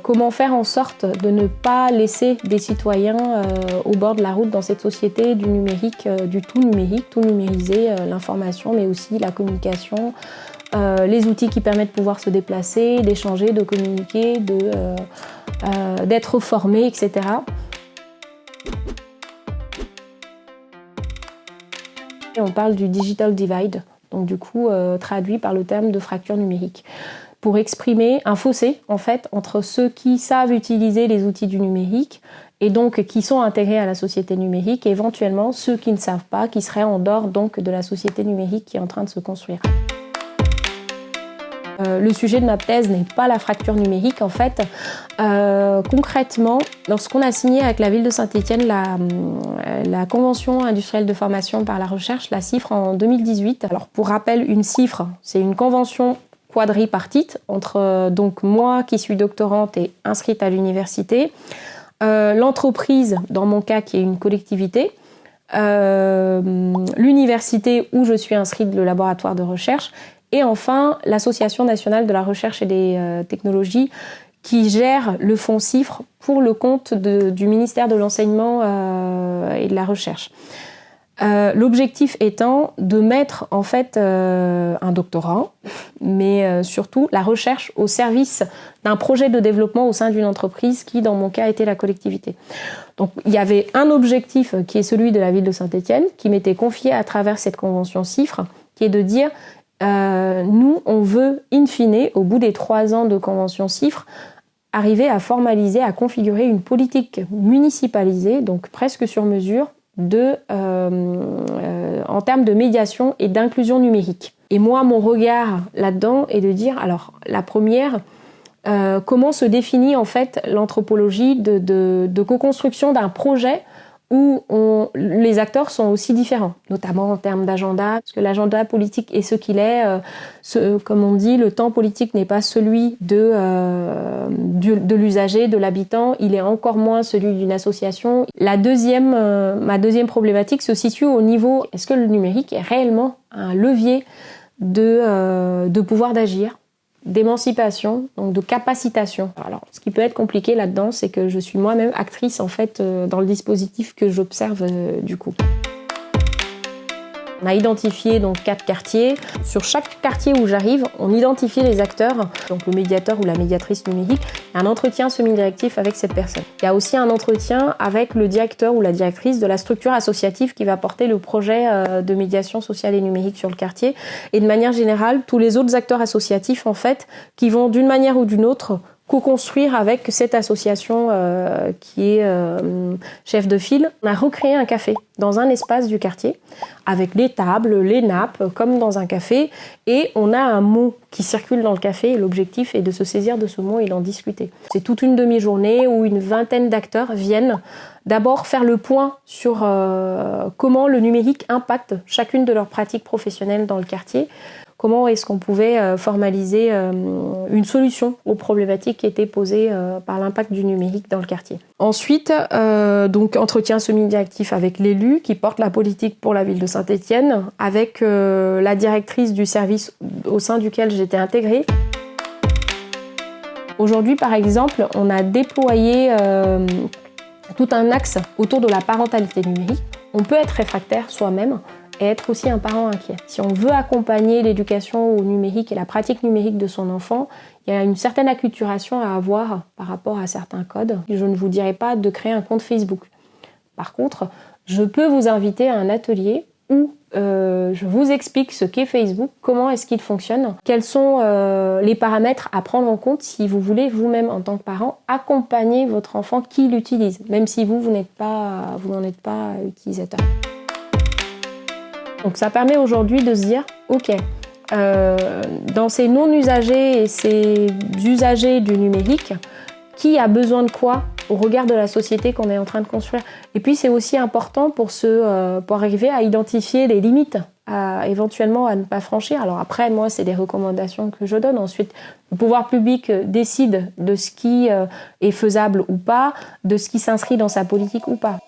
Comment faire en sorte de ne pas laisser des citoyens au bord de la route dans cette société du numérique, du tout numériser, l'information mais aussi la communication, les outils qui permettent de pouvoir se déplacer, d'échanger, de communiquer, d'être formé, etc. Et on parle du digital divide, donc du coup traduit par le terme de fracture numérique, pour exprimer un fossé en fait entre ceux qui savent utiliser les outils du numérique et donc qui sont intégrés à la société numérique et éventuellement ceux qui ne savent pas, qui seraient en dehors donc de la société numérique qui est en train de se construire. Le sujet de ma thèse n'est pas la fracture numérique en fait. Concrètement, lorsqu'on a signé avec la ville de Saint-Étienne la convention industrielle de formation par la recherche, la CIFRE en 2018. Alors pour rappel, une CIFRE, c'est une convention quadripartite entre donc moi qui suis doctorante et inscrite à l'université, l'entreprise, dans mon cas qui est une collectivité, l'université où je suis inscrite, le laboratoire de recherche, et enfin l'Association nationale de la recherche et des technologies qui gère le fonds CIFRE pour le compte du ministère de l'enseignement et de la recherche. L'objectif étant de mettre en fait un doctorat, mais surtout la recherche au service d'un projet de développement au sein d'une entreprise qui, dans mon cas, était la collectivité. Donc il y avait un objectif qui est celui de la ville de Saint-Étienne, qui m'était confié à travers cette convention CIFRE, qui est de dire nous, on veut, in fine, au bout des 3 ans de convention CIFRE, arriver à formaliser, à configurer une politique municipalisée, donc presque sur mesure, en termes de médiation et d'inclusion numérique. Et moi, mon regard là-dedans est de dire, alors la première, comment se définit en fait l'anthropologie de co-construction d'un projet où les acteurs sont aussi différents, notamment en termes d'agenda, parce que l'agenda politique est ce qu'il est. Comme on dit, le temps politique n'est pas celui de l'usager, de l'habitant, il est encore moins celui d'une association. Ma deuxième problématique se situe au niveau, est-ce que le numérique est réellement un levier de pouvoir d'agir, d'émancipation, donc de capacitation. Alors, ce qui peut être compliqué là-dedans, c'est que je suis moi-même actrice en fait dans le dispositif que j'observe du coup. On a identifié donc 4 quartiers. Sur chaque quartier où j'arrive, on identifie les acteurs, donc le médiateur ou la médiatrice numérique, et un entretien semi-directif avec cette personne. Il y a aussi un entretien avec le directeur ou la directrice de la structure associative qui va porter le projet de médiation sociale et numérique sur le quartier. Et de manière générale, tous les autres acteurs associatifs en fait, qui vont d'une manière ou d'une autre co-construire avec cette association qui est chef de file. On a recréé un café dans un espace du quartier avec les tables, les nappes, comme dans un café, et on a un mot qui circule dans le café et l'objectif est de se saisir de ce mot et d'en discuter. C'est toute une demi-journée où une vingtaine d'acteurs viennent d'abord faire le point sur comment le numérique impacte chacune de leurs pratiques professionnelles dans le quartier. Comment est-ce qu'on pouvait formaliser une solution aux problématiques qui étaient posées par l'impact du numérique dans le quartier. Ensuite, donc entretien semi-directif avec l'élu qui porte la politique pour la ville de Saint-Étienne, avec la directrice du service au sein duquel j'étais intégrée. Aujourd'hui, par exemple, on a déployé tout un axe autour de la parentalité numérique. On peut être réfractaire soi-même, et être aussi un parent inquiet. Si on veut accompagner l'éducation au numérique et la pratique numérique de son enfant, il y a une certaine acculturation à avoir par rapport à certains codes. Je ne vous dirai pas de créer un compte Facebook. Par contre, je peux vous inviter à un atelier où je vous explique ce qu'est Facebook, comment est-ce qu'il fonctionne, quels sont les paramètres à prendre en compte si vous voulez vous-même en tant que parent accompagner votre enfant qui l'utilise, même si vous n'en êtes pas utilisateur. Donc ça permet aujourd'hui de se dire, ok, dans ces non-usagers et ces usagers du numérique, qui a besoin de quoi au regard de la société qu'on est en train de construire? Et puis c'est aussi important pour arriver à identifier les limites, éventuellement à ne pas franchir. Alors après, moi, c'est des recommandations que je donne. Ensuite, le pouvoir public décide de ce qui est faisable ou pas, de ce qui s'inscrit dans sa politique ou pas.